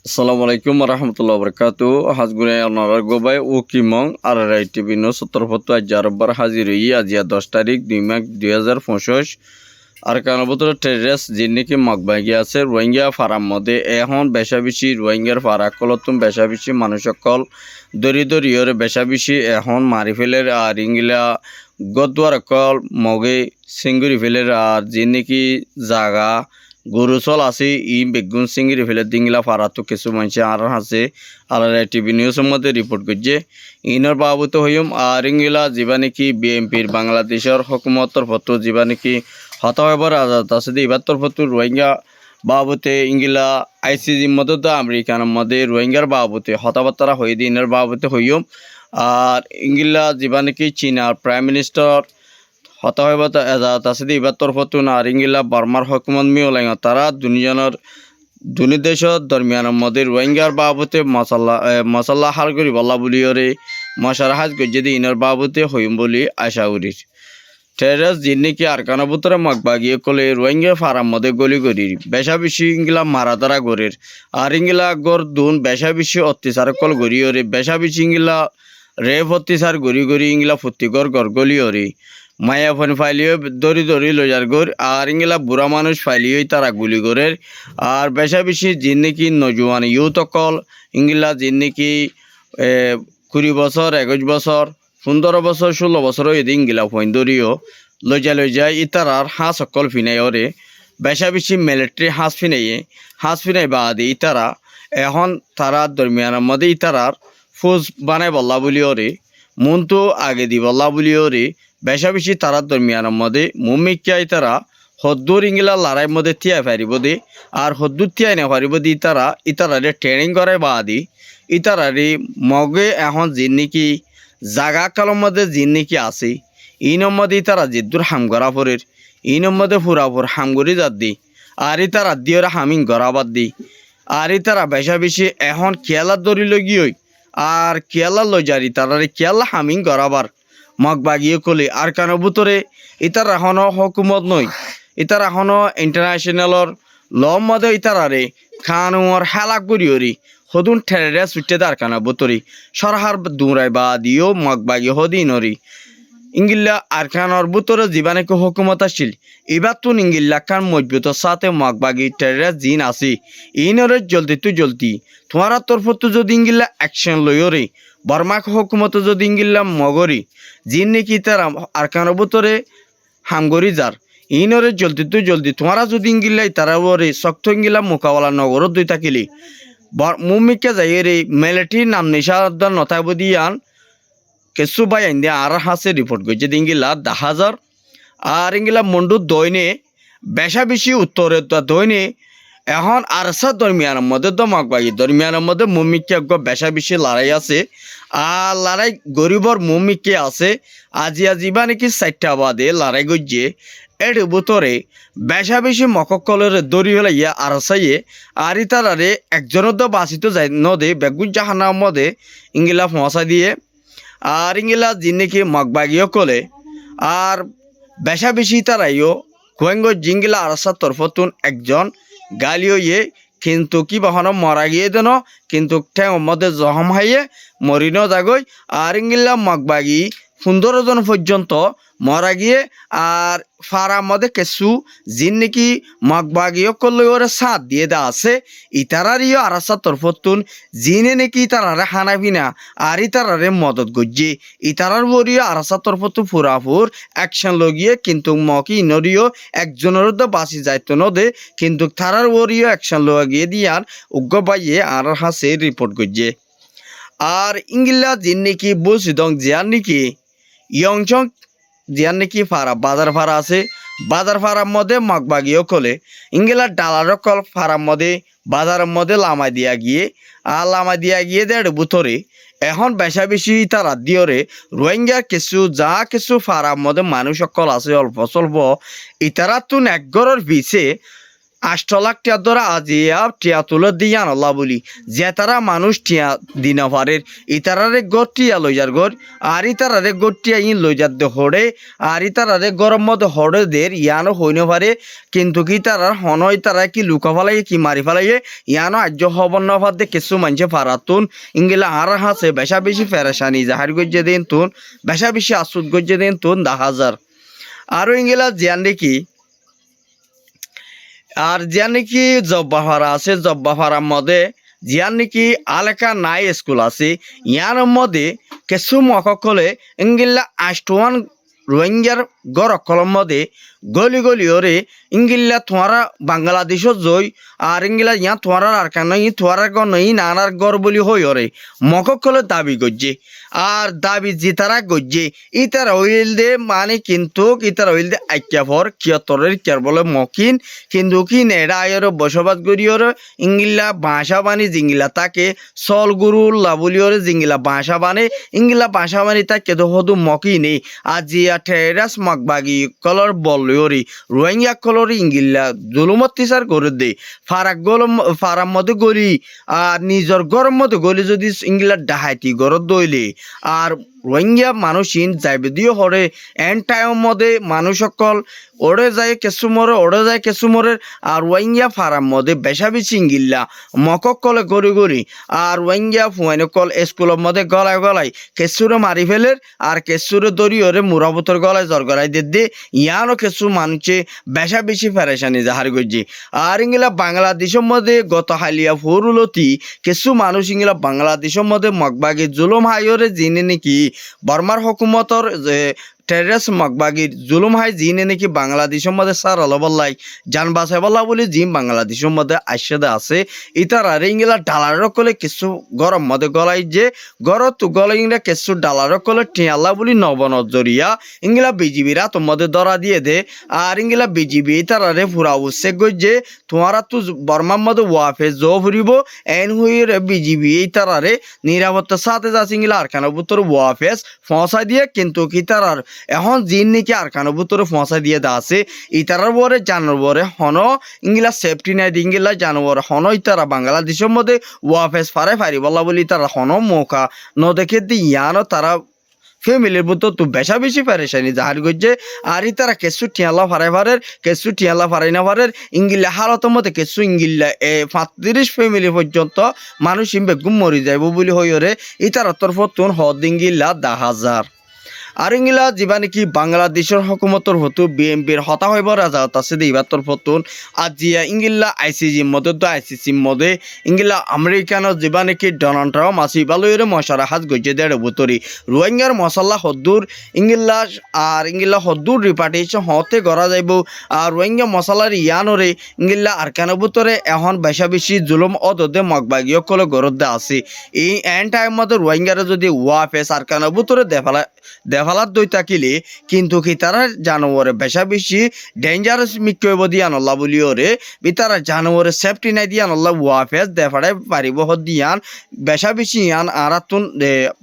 আসসালামু আলাইকুম রহমতুল্লাহ বরকাত হাজগুনে আপনার গোবাই ও কিমং আর টিভি নো সত্তরপত্র আজ আরব্বার হাজির হই আজিয়া 10 তারিখ 2 মাঘ 2025 আর কানবতর টেরেস যিনি মগবাগি আছে রোহিঙ্গা ফারাম মধ্যে এখন বেশা বেশি রোহিঙ্গার ফারা কলতুম বেশা বেশি মানুষ সকল দরিদ্রীয়রে বেশা বেশি এখন মারি ফেলের আর ইংলা গদুয়ার কল মগে সিঙ্গুরি ফেলের আর যিনি জাগা গরুচল আছে ই বেগুন সিঙ্গিরি ফেলে দিংলা ফারাতো কিছু মানুষ আর আছে আর টিভি নিউজের মধ্যে রিপোর্ট করছে ইনর বাবুত হইম আর ইংলা যা নাকি বিএমপির বাংলাদেশের হকুমতর পত্র যা নাকি হতাহবার আজাদ আছে এবার তরফত রোহিঙ্গা বাবুতে ইংলা আইসিজি মদত আমেরিকান মধ্যে রোহিঙ্গার বাবুতে হতাবার্তারা হয়ে দিয়ে ইনর বাবুতে হইম আর ইংলা যা নাকি চীনার প্রাইম মিনিস্টার হতা হইবা এজাত আছে এবার তরফতুন আর ইংলা বার্মার হকুমত মিওলাইং তারা দুনি দেশত দরমিয়ানের মধ্যে রোহিঙ্গার বাবতে মশাল্লা হাল করি বল্লা বলি ওরে মশারাহাজ গজ্জেদি ইনর বাবতে হইম বলি আশা করি টেরেস যিনি আরকানা বুতরে মগবাগিয়ে কলে রোহিঙ্গা ফারাম মধ্যে গলি গরির বেশা বেশি ইংলা মারাদারা গরির আর ইংলা গর দুন বেশা বেশি অত্যাচার কল গড়ি ওরে বেশা বেশি ইংলা রেপ অত্যাচার গড়ি গড়ি ইংলা ফুর্তিগর গর গলি ওরে মায়া ফোন ফাইলিও দড়ি দড়ি লইয়ার গর আর ইংলা বুড়া মানুষ ফাইলিও তারা গুলি গরের আর বেশা বেশি যিনি নজওয়ান ইউথ অকল ইংলা যিনি 20 বছর 21 বছর 15 বছর 16 বছর এদিন গিলা ফোন দড়িও লইজা ইতারার হাঁস অকল ফিনাই ওরে বেশা বেশি মিলিটারি হাঁস ফিনাই বাদে ইতারা এখন তারা দরমিয়ানের মধ্যে ইতারার ফৌজ বানাই বল্লা বলি ওরে মনতো আগে দি বল্লা বলি ওরে বেশা বেশি তারা দরমিয়ানের মধ্যে মুমিকিয়াই তারা হদ্দুর ইংলা লড়াইয়ের মধ্যে তিয়াই পারিব দে আর হদ্দুর তিয়াই না পারিব দি ইতারারে ট্রেনিং করে বাদি ইতারারে মগে এখন যিনি জাগা কালের মধ্যে যিনি আছে ইনর মধ্যে ইতারা জিদ্দুর হাম গড়া পরের ইনর মধ্যে ফুরাফুর হাম গড়ি যাত দি আর ইতারা দিওরে হামিং গড়াবাদ দি আর ইতারা বেশা বেশি এখন কেলার দড়ি লগিয়ে আর কেলা লজারি তারারে কেলা হামিং গড়াবার মগবাগিয়ে কলে আর কেন বুতরে ইতার এখনো হকুমত নয় ইতার এখনো ইন্টারন্যাশনালর ল মধ্যে ইতারারে খানোর হেলাক করিওরি সদুন ঠেরে ছুটে দার কানা বুতরি সরহার দুরাই বা দিও মগবাগি হদিনরি ইংলিল্লা আরখানোর বুতরে জীবানেকে হকুমত আসছিল এবার তো ইংলিল্লা খান মজবুতের সাথে মগবাগি ঠেরে জিন আসি ইনরে জলদি তোমার তরফত যদি ইংলিল্লা অ্যাকশন লইরে বর্মাক হকুমত যদি ইংলিল্লা মগরি জিন নাকি তার আরখানোর বুতরে হামগরি যার ইনরে জলদি তোমারা যদি ইংলিল্লাই তারা ওরে শক্ত ইংলিল্লা মোকাবেলা নগরত দুই থাকিলি মুমিকে যাই রে মিলিটারি নাম নিশাদার নথাবদিয়ান কেসু বাই আইন্দে আর হাসে রিপোর্ট করছে ইংলা 10,000 আর ইংলা মন্ডু দৈনে বেশা বেশি উত্তরে দৈনে এখন আরসা দরমিয়ানের মধ্যে দমকবাগি দরমিয়ানের মধ্যে মুমিকে বেশা বেশি লড়াই আছে আর লড়াই গরিবর মুমিকে আছে আজি বা নাকি 4টা বাদে লড়াই গজ্জে এর বুতরে বেশা বেশি মককলের দড়ি হলে ইয়া আরসাইয়ে আর ইতারারে একজনের তো বাঁচিত যায় নদে বেগুন জাহানার মধ্যে ইংলা পৌঁছা দিয়ে আর ইংলা যিনি মগবাগিও কলে আর বেশা বেশি তারাইও কোয়েঙ্গ জিঙ্গিলা আরসার তরফতুন একজন গালিও ইয়ে কিন্তু কি বাহন মরা গিয়ে দেন কিন্তু ঠ্যাং মধ্যে জহম হাইয়ে মরিনও যাগই আর ইংলা মগবাগি 15 জন পর্যন্ত মরা গিয়ে আর ফারার মধ্যে কিছু জিন নাকি মগবাগিও করলে ওরা সাথ দিয়ে দেওয়া আছে ইতারারিও আরাসা তরফতুন জিনে নাকি ইতারারে হানাফিনা আর ইতারারে মদত গজ্জে ইতারার বরিও আরাসা তরফতু ফুরাফুর অ্যাকশন লগিয়ে কিন্তু মকি ইনরিও একজনের তো বাঁচি যাইতো নদে কিন্তু তারার বরিও অ্যাকশন লগিয়ে দিয়ার উগ্র বাইয়ে আর হাসে রিপোর্ট গজ্জে আর ইংলা জিন নাকি বলছিদং জিয়ার নাকি ইয়ংচং জিয়ার নাকি ফারা বাজার ফারা আছে বাজার ফারার মধ্যে মগবাগিও কলে ইংলা ডালার কল ফারার মধ্যে বাজারের মধ্যে লামা দিয়া গিয়ে দেড় বুতরে এখন বেশা বেশি তারা দিওরে রোহিঙ্গা কিছু ফারার মধ্যে মানুষ সকল আছে অল্প স্বল্প ইতারা তুন একগরের পিছে 8 লাখ টিয়া ধরা আজিয়া টিয়া তুলে দিয়ে আনলা বলি যে তারা মানুষ টিয়া দিনা পারের ইতারারে গড় টিয়া লই যার গড় আর ইতারারে গড় টিয়া ইন লই যার দে হড়ে আর ইতারারে গরম মধ্যে হড়ে দের ইয়ানো হইনে পারে কিন্তু কি তারা হনই তারা কি লুকা ফেলাই কি মারি ফেলাই ইয়ানো আজ্য হবন না ফাদে কিছু মানছে ফারাতুন ইংগিলা আর হাসে বেশা বেশি ফেরেশানি জাহার গজ্জে দিন তুন বেশা বেশি আসুদ গজ্জে দিন তুন 10,000 আরো ইংগিলা জিয়ান দেখি আর জিয়া নাকি জব্বাফারা আছে জব্বাফারার মধ্যে জিয়া নাকি আলেকা নাই স্কুল আছে ইয়ার মধ্যে কিছু মকলে ইংগিল্লা আষ্টওয়ান রোহিঙ্গার গড়কলর মধ্যে গলি গলি ওরে ইংগিল্লা তোমারা বাংলাদেশত জই আর ইংগিলা ইয়া তোমার আর কেন ই তোমার গণ ই নানার গড় বলি হই ওরে মকলে দাবি গজ্জে আর দাবি জিতারা গজ্জে ইতারা হইল দে মানে কিন্তু ইতারা হইল দে আইক্যাফর কিয়তরের কিয়ার বলে মকিন কিন্তু কি নেড়া আয়ের বসবাস করিওর ইংগিলা ভাষা বানি জিঙ্গিলা তাকে সল গুরু লাবুলিওরে জিঙ্গিলা ভাষা বানে ইংগিলা ভাষা বানি তাকে তো হদু মকিনে আজিয়া টেরাস মগবাগি কলর বলিওরি রোহিঙ্গা কলর ইংগিলা জুলুমত তিসার করে দে ফারাক গলম ফারাম মধ্যে গলি আর নিজর গরম মধ্যে গলি যদি ইংগিলা ডাহাইতি গরত দইলে আর রোহিঙ্গা মানুষিন যাইবে দিও হরে এন টাইম মধ্যে মানুষ সকল ওড়ে যায় কেসুমরে ওড়ে যায় কেসুমরের আর রোহিঙ্গা ফারাম মধ্যে বেশা বেশি ইঙ্গিল্লা মকক কলে গড়ি গড়ি আর রোহিঙ্গা ফুয়াইন কল স্কুলের মধ্যে গলায় গলায় কেসুরে মারি ফেলের আর কেসুরে দড়ি ওরে মুরাবতর গলায় জ্বর গড়াই দে ইয়ানো কেসু মানুষে বেশা বেশি ফেরেশানি জাহার গজ্জি আর ইংলা বাংলাদেশের মধ্যে গত হালিয়া ফুরুলতি কিছু মানুষ ইংলা বাংলাদেশের মধ্যে মগবাগি জুলুম হাইরে জিনে নাকি বর্মার হুকুমতর যে টেরেস মগবাগির জুলুম হাই জিনে নাকি বাংলাদেশের মধ্যে সার আলবল্লাই জান বাসাই বল্লা বলে জিম বাংলাদেশের মধ্যে আইসেদা আছে ইতার আর ইংলা ডালার কলে কিছু গরম মধ্যে গলাই যে গরত তু গলাই ইংলা কিছু ডালার কলে টিয়াল্লা বলি নবনজরিয়া ইংলা বিজিবিরা তোমাদের ধরা দিয়ে দে আর ইংলা বিজিবি ইতার আরে ফুরা উৎসে গই যে তোমারা তো বর্মার মধ্যে ওয়াফে জো ফুরিব এন হুইরে বিজিবি ইতার আরে নিরাপত্তার সাথে যাচ্ছে ইংলা আর কেন বুতর ওয়াফেস ফসাই দিয়ে কিন্তু কি তার আর এখন জিন নাকি আর কানো ভিতরে ফসাই দিয়ে দা আছে ইতারার বরে জানোর বরে হন ইংলা সেফটি নাই ইংলা জানোয়ার হন ইতারা বাংলাদেশের মধ্যে ওয়াফেস ফারে ফারি বলা বলি তারা হন মৌকা ন দেখে দি ইয়ানো তারা ফ্যামিলির ভিতর তো বেশা বেশি ফেরেশানি জাহার গজ্জে আর ইতারা কেসু টিয়ালা ফারাই ফারের কেসু টিয়ালা ফারাই না ফারের ইংলিলা হালতের মধ্যে কেসু ইংলিলা 35 ফ্যামিলি পর্যন্ত মানুষ বেগুম মরি যাইব বলি হইরে ইতারা তরফ তুন হদ ইংলিলা 10,000 আর ইংলা যিবা নাকি বাংলাদেশের হকুমতর হতো বিএমপির হতা হইব রাজাত আছে দেইবাতর ফতুন আজিয়া ইংলা আইসিজি মধ্যে তো আইসিসি মধ্যে ইংলা আমেরিকানো যিবা নাকি ডোনাল্ড ট্রাম্প আসি বালুয়ের মশারা হাজ গজে দেড় বুতরি রোহিঙ্গার মশলা হদ্দুর ইংলা আর ইংলা হদ্দুর রিপার্টিশন হতে করা যাইব আর রোহিঙ্গা মশলার ইয়ানরে ইংলা আর কেন বুতরে এখন বেশা বেশি জুলুম অদদে মগবাগিও কলে গরদ আছে এই এন টাইম মধ্যে রোহিঙ্গারে যদি ওয়াফেস আর কেন বুতরে দেফালাত দই থাকিলে কিন্তু কি তারা জানোয়ারে বেশা বেশি ডেঞ্জারাস মিকইব দিয়ান আল্লাহ বলিওরে বিতারা জানোয়ারে সেফটি নাই দিয়ান আল্লাহ ওয়াফেস দেফাড়ে পারিব দিয়ান বেশা বেশি ইয়ান আরাতুন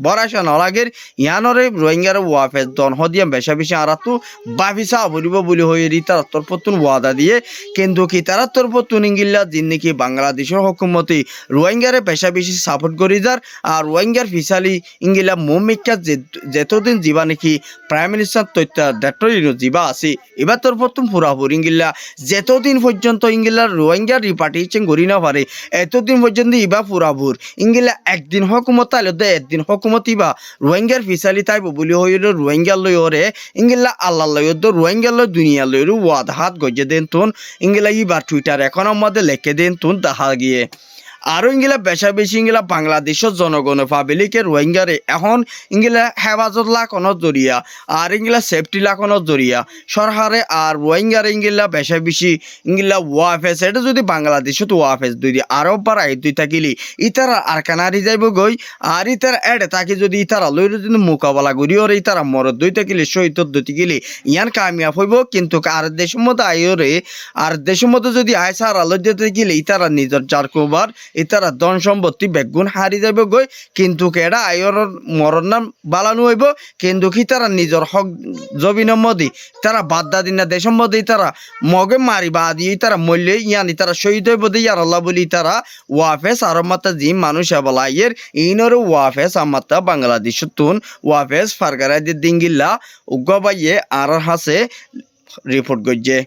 বরাশা নলাগের ইয়ানরে রোহিঙ্গার ওয়াফেস দন হদিয়ান বেশা বেশি আরাতু বাভিসা বলিব বলি হয়ে তারা তরফতুন ওয়াদা দিয়ে কিন্তু কি তারা তরফতুন ইংগিল্লা দিন নাকি বাংলাদেশের হুকুমতি রোহিঙ্গারে বেশা বেশি সাপোর্ট করি যার আর রোহিঙ্গার ফিসালি ইংগিলা মুমিকা যেতদিন যিবা নাকি প্রাইম মিনিস্টার তথ্য ডক্টর ইউনূস যিবা আছে এবার তোর প্রথম পুরাপুরি ইংগিলা যেতদিন পর্যন্ত ইংগিলার রোহিঙ্গার রিপার্টিশন করি না পারে এতদিন পর্যন্ত ইবা পুরাপুর ইংগিলা একদিন হকুমত আইলে দে একদিন হকুমত ইবা রোহিঙ্গার ফিসালি তাইব বলি হইল রোহিঙ্গার লই ওরে ইংগিলা আল্লাহ লই রোহিঙ্গার লই দুনিয়া লই ওয়াদ হাত গজে দেন তুন ইংগিলা ইবা টুইটার এখন আমাদের লেখে দেন তুন দেখা গিয়ে আরও ইংলা বেশা বেশি ইংলা বাংলাদেশের জনগণে পাবলিকে রোহিঙ্গারে এখন ইংলা হেফাজত লাখনত জরিয়া আর ইংলা সেফটি লাখনত জরিয়া সরকারে আর রোহিঙ্গারে ইংলা বেশা বেশি ইংলা ওয়াফেস এটা যদি বাংলাদেশত ওয়াফেস দুই আরও বাড়াই দুই থাকিলি ইতারা আর কানারি যাইব গই আর ইতারা এডে তাকে যদি ইতারা লই যদি মোকাবেলা করি ওর ইতারা মরদ দুই থাকিলে শহীদ দুই থাকিলে ইয়ান কামিয়াব হইব কিন্তু আর দেশের মধ্যে আইরে আর দেশের মধ্যে যদি আয়সা আর আলো দিতে গেলে ইতারা নিজের যার কোবার ইতারা ধন সম্পত্তি বেগুন হারি যাবে গই কিন্তু কেডা আয়র মরণ নাম বালানো হইব কিন্তু কি তারা নিজের হক জবিনের মধ্যে তারা বাদ্দা দিন না দেশের মধ্যে তারা মগে মারিবা দিয়ে তারা মূল্যে ইয়ানি তারা শহীদ হইব দিয়ে আর আল্লাহ বলি তারা ওয়াফেস আর মাতা জি মানুষ বলাইয়ের ইনর ওয়াফেস আমাতা বাংলাদেশ তুন ওয়াফেস ফারগারাই দিঙ্গিল্লা উগ্গবাইয়ে আর হাসে রিপোর্ট করছে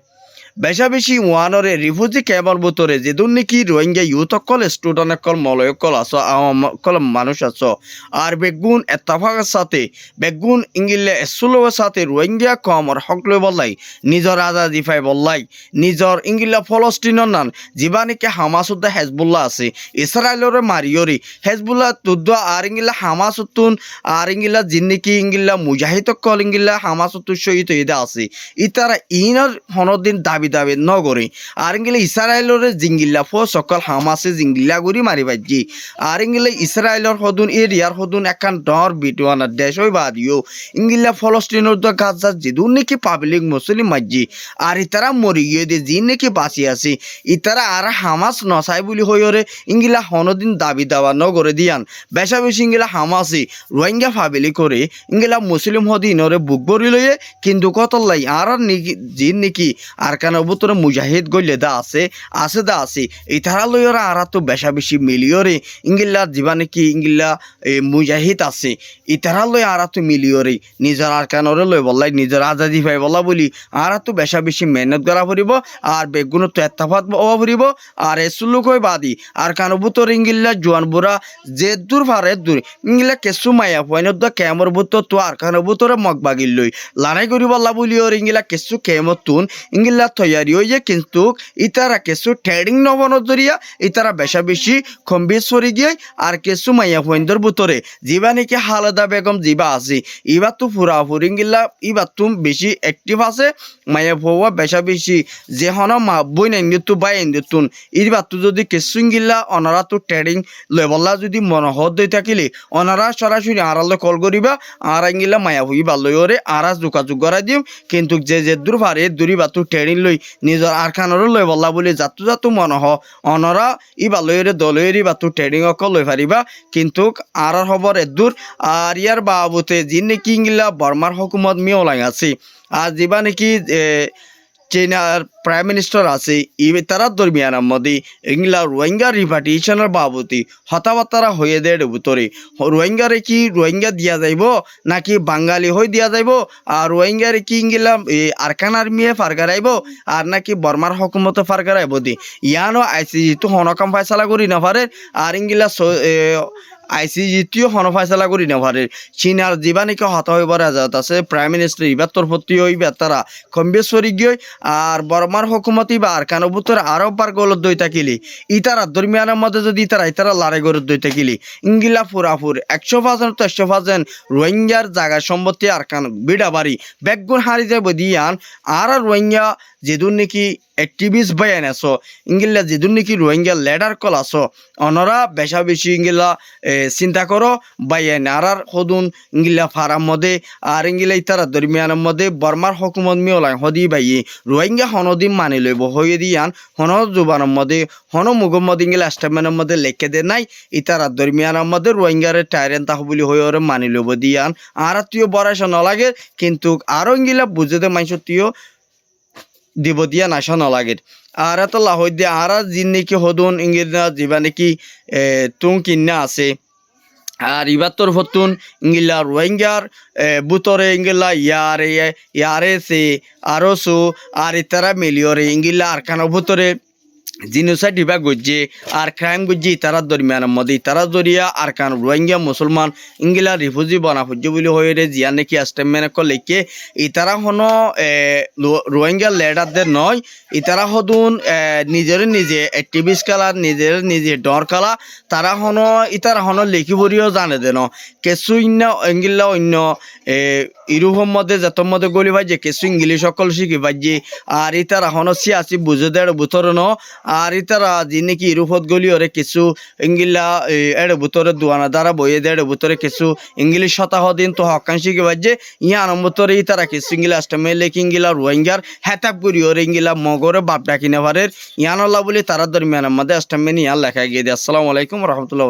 বেশা বেশি ওয়ানরে রিফিউজি ক্যাম্পর ভিতরে যেদুন নাকি রোহিঙ্গা ইউথ অকল স্টুডেন্ট অকল মলয় অকল আছো অকল মানুষ আছো আর বেগুন এত্তাফাকের সাথে বেগুন ইংলিলে এসুলোর সাথে রোহিঙ্গা কমর হকলে বললাই নিজর আজাদি ফাই বললাই নিজর ইংলিলা ফলস্তিনের নান যিবা নাকি হামাসুদ্দা হেজবুল্লাহ আছে ইসরায়েলরে মারিয়রি হেজবুল্লাহ তুদ্দ আর ইংলিলা হামাসুতুন আর ইংলিলা জিন্নিকি ইংলিলা মুজাহিদ অকল ইংলিলা হামাসুতুর সহিত ইদা আছে ইতারা ইনর হনদিন দাবি দাবি নগরে আর ইংলে ইসরায়েলরে জিঙ্গিল্লা ফো সকল হামাসে জিঙ্গিল্লা গুরি মারি বাজি আর ইংলে ইসরায়েলর হদুন এরিয়ার হদুন একান ডর বিটওয়ানা দেশ হই বাদিও ইংলিলা ফলস্তিনের দ গাজা যেদুন নাকি পাবলিক মুসলিম মাজি আর ইতারা মরি গিয়ে দে জিন নাকি বাঁচি আছে ইতারা আর হামাস নসাই বলি হইরে ইংলিলা হনদিন দাবি দাওয়া নগরে দিয়ান বেশা বেশি ইংলিলা হামাসি রোহিঙ্গা ফাবিলি করে ইংলিলা মুসলিম হদিনরে বুক বরি লয়ে কিন্তু কতলাই আর জিন নাকি আর বুতরে মুজাহিদ গইলে দা আছে দা আছে ইতারা লইরা আর তো বেশা বেশি মিলিয়রে ইংলিলা জীবানে কি ইংলিলা মুজাহিদ আছে ইতারা লই আর তো মিলিয়রে নিজের আর কানরে লই বললাই নিজের আজাদি পাই বলা বলি আর তো বেশা বেশি মেহনত করা পড়িব আর বেগুন তো এত্তাফাত হওয়া পড়িব আর এসুলুক হই বাদি আর কানো বুতর ইংলিলা জোয়ান বুড়া যে দূর ফারে দূর ইংলিলা কেসু মায়া পয়নত দ ক্যামর বুতর তো আর কানো বুতরে মগ বাগিল লই লানাই করি বলা বলি ওর ইংলিলা কেসু ক্যামর তুন ইংলিলা তৈয়ারি হয়ে কিন্তু ইতারা কিছু ট্রেডিং নবনের জরিয়া ইতারা বেশা বেশি কম্বেশ্বরী গিয়ে আর কিছু মাইয়া ফইন্দর ভিতরে যিবা নাকি হালদা বেগম যিবা আছে ইবার তো ফুরাফুরি গিল্লা ইবার তো বেশি অ্যাক্টিভ আছে মাইয়া ফোয়া বেশা বেশি যে হন মা বই নাইন্দু বাই ইন্দুতুন ইবার তো যদি কিছু গিল্লা অনারা তো ট্রেডিং লেবল্লা যদি মনোহর দই থাকিলে অনারা সরাসরি আড়ালে কল করিবা আর আঙ্গিলা মায়া হই বাল্লরে আর যোগাযোগ করাই দিম কিন্তু যে দূর পারে দূরি বা তো ট্রেডিং লই নিজর আর খানরে লই বল্লা বলি যাতু মনহ অনরা ইবা লইরে দলইরি বা তু ট্রেডিং অকল লই পারিবা কিন্তু আর খবর এদূর আর ইয়ার বাবুতে যিন নাকি ইংলা বর্মার হুকুমত মিওলাই আছে আর যিবা নাকি চীনার প্রাইম মিনিস্টার আছে তারা দরমিয়ানের মধ্যে ইংলা রোহিঙ্গা রিপার্টিশনের বাবতি হতাবার্তারা হয়ে দেয় ভিতরে রোহিঙ্গারে কি রোহিঙ্গা দিয়া যাইব নাকি বাঙালি হয়ে দিয়া যাইব আর রোহিঙ্গারে কি ইংলা আরকান আর্মিয়ে ফারগারাইব আর নাকি বর্মার হকুমতে ফারগারাইব দি ইয়ানো আইসিজি তো হনকাম ফাইসালা করি না পারে আর ইংলা আইসিজিটিও হন ফাইসলা করি না পারে চীনার যিবা নাকি হতা হইবার আজাদ আছে প্রাইম মিনিস্টার ইবার তরফতি হইবা তারা কম্বেশ্বরী গিয়ে আর বর্মার হুকুমতি বা আর কানো বুতর আরো বার গলত দই থাকিলি ইতারা দরমিয়ানের মধ্যে যদি ইতারা লড়াই গলত দই থাকিলি ইংগিলা ফুরাফুর 100% তো 100% রোহিঙ্গার জায়গা সম্পত্তি আর কান বিড়া বাড়ি বেগুন হারি যাবে দিয়ান আর রোহিঙ্গা যেদুন নাকি অ্যাক্টিভিস্ট বাইন আছো ইংগিলা যেদুন নাকি রোহিঙ্গা লেডার কল আছো অনরা বেশা বেশি ইংগিলা চিন্তা করো বাইন আর হদুন ইংগিলা ফারাম মধ্যে আর ইংগিলা ইতারা দরমিয়ানের মধ্যে বর্মার হকুমত মিওলাই হদি বাইয়ে রোহিঙ্গা হনদিন মানি লইব হয়ে দিয়ান হন জুবানের মধ্যে হন মুগম্মদ ইংগিলা স্টেটমেন্টের মধ্যে লেখে দে নাই ইতারা দরমিয়ানের মধ্যে রোহিঙ্গারে টাইরেন তাহ বলি হয়ে ওরে মানি লইব দিয়ান আর তুইও বরাইসা নলাগে কিন্তু আরো ইংগিলা বুঝে দে মাইছ তুইও দিব দিয়া নাশা নলাগে আর এত লাহই দিয়ে আর জিন নাকি হদুন ইংগিলা যিবা নাকি তুং কিনা আছে আর ইবার তোর ফতুন ইংগিলা রোহিঙ্গার বুতরে ইংগিলা ইয়ারে সে আরো সো আর ইতারা মিলিয়রে ইংগিলা আর কানো ভুতরে জিনোসাইড বিভাগ গজ্জে আর ক্রাইম গজ্জে তারা দরমিয়ানের মধ্যে তারা জরিয়া আর কান রোহিঙ্গা মুসলমান ইংগিলা রিফিউজি বনা ফুজি বলি হয়ে জিয়া নাকি স্টেটমেন্ট লেখে ইতারা হন রোহিঙ্গা লেডারদের নয় ইতারা হদুন নিজে অ্যাক্টিভিস্ট কালা নিজে ডর কালা তারা হন ইতারা হন লেখিবরিও জানে দেন কেসু ইন্না ইংগিলা অন্য ইরুহর মধ্যে জাতর মধ্যে গলি ভাই যে কেসু ইংলিশ সকল শিখি ভাই যে আর ইতারা হন সিয়াসি বুঝে দেড় বুতর ন আর ইতারা যিনি কি রূপত গলি ওরে কিছু ইংলিলা এড়ে বুতরে দুয়ানা দ্বারা বইয়ে দেড়ে বুতরে কিছু ইংলিশ শতাহ দিন তো হকাংশি কে বাজে ইয়া নম্বরে ইতারা কিছু ইংলিশ আষ্টমে লেখ ইংলিলা রোহিঙ্গার হেতাব করি ওরে ইংলিলা মগরে বাপ ডাকিনে পারে ইয়ানল্লাহ বলে তারা দরমিয়ান আমাদের আষ্টমে নিয়ে লেখা গিয়ে দিয়ে আসসালামু আলাইকুম রহমতুল্লাহ।